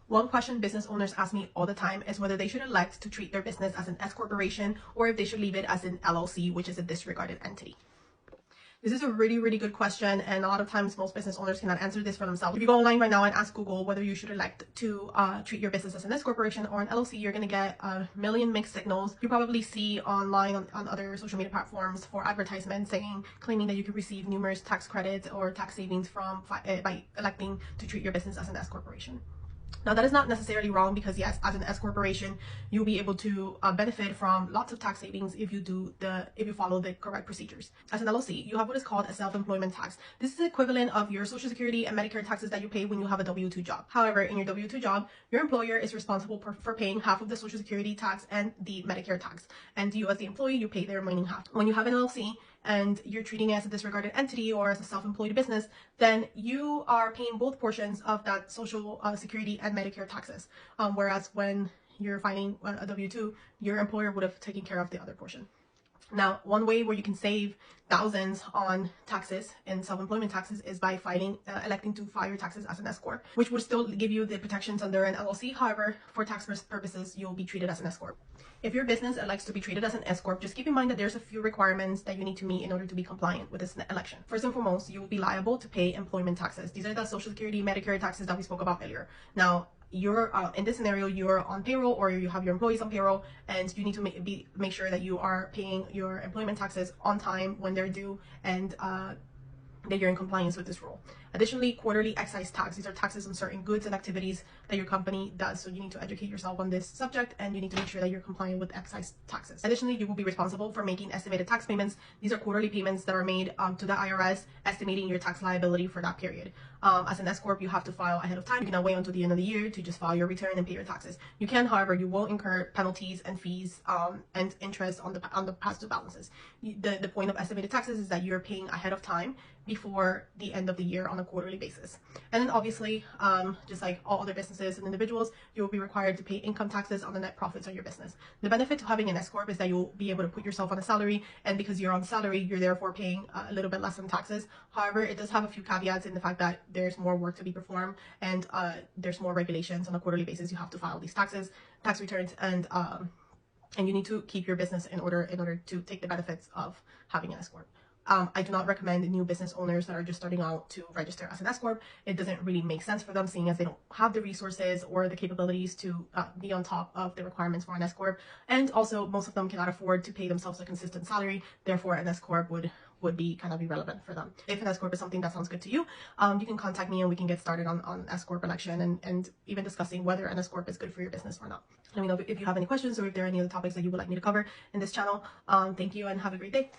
One question business owners ask me all the time is whether they should elect to treat their business as an S corporation or if they should leave it as an LLC, which is a disregarded entity. This is a really good question, and a lot of times most business owners cannot answer this for themselves. If you go online right now and ask Google whether you should elect to treat your business as an S corporation or an LLC, you're going to get a million mixed signals. You probably see online on other social media platforms for advertisements claiming that you can receive numerous tax credits or tax savings from by electing to treat your business as an S corporation. Now, that is not necessarily wrong, because yes, as an S corporation, you'll be able to benefit from lots of tax savings if you follow the correct procedures. As an LLC, you have what is called a self-employment tax. This is the equivalent of your Social Security and Medicare taxes that you pay when you have a W-2 job. However, in your W-2 job, your employer is responsible for paying half of the Social Security tax and the Medicare tax, and you as the employee, you pay the remaining half. When you have an LLC and you're treating it as a disregarded entity or as a self-employed business, then you are paying both portions of that Social Security and Medicare taxes. Whereas when you're filing a W-2, your employer would have taken care of the other portion. Now, one way where you can save thousands on taxes and self-employment taxes is by electing to file your taxes as an S Corp, which would still give you the protections under an LLC. However, for tax purposes, you'll be treated as an S Corp. If your business elects to be treated as an S Corp, just keep in mind that there's a few requirements that you need to meet in order to be compliant with this election. First and foremost, you will be liable to pay employment taxes. These are the Social Security, Medicare taxes that we spoke about earlier. Now, you're in this scenario, you're on payroll or you have your employees on payroll, and you need to make sure that you are paying your employment taxes on time when they're due, and that you're in compliance with this rule. Additionally, quarterly excise tax. These are taxes on certain goods and activities that your company does. So you need to educate yourself on this subject, and you need to make sure that you're compliant with excise taxes. Additionally, you will be responsible for making estimated tax payments. These are quarterly payments that are made to the IRS, estimating your tax liability for that period. As an S Corp, you have to file ahead of time. You cannot wait until the end of the year to just file your return and pay your taxes. You can, however, you will incur penalties and fees and interest on the past due balances. The point of estimated taxes is that you're paying ahead of time before the end of the year on a quarterly basis. And then obviously, just like all other businesses and individuals, you will be required to pay income taxes on the net profits of your business. The benefit to having an S Corp is that you'll be able to put yourself on a salary, and because you're on salary, you're therefore paying a little bit less in taxes. However, it does have a few caveats in the fact that there's more work to be performed, and there's more regulations on a quarterly basis. You have to file these tax returns, and you need to keep your business in order to take the benefits of having an S Corp. I do not recommend new business owners that are just starting out to register as an S Corp. It doesn't really make sense for them, seeing as they don't have the resources or the capabilities to be on top of the requirements for an S Corp. And also, most of them cannot afford to pay themselves a consistent salary. Therefore, an S Corp would be kind of irrelevant for them. If an S Corp is something that sounds good to you, you can contact me and we can get started on S Corp election and even discussing whether an S Corp is good for your business or not. Let me know if you have any questions or if there are any other topics that you would like me to cover in this channel. Thank you and have a great day.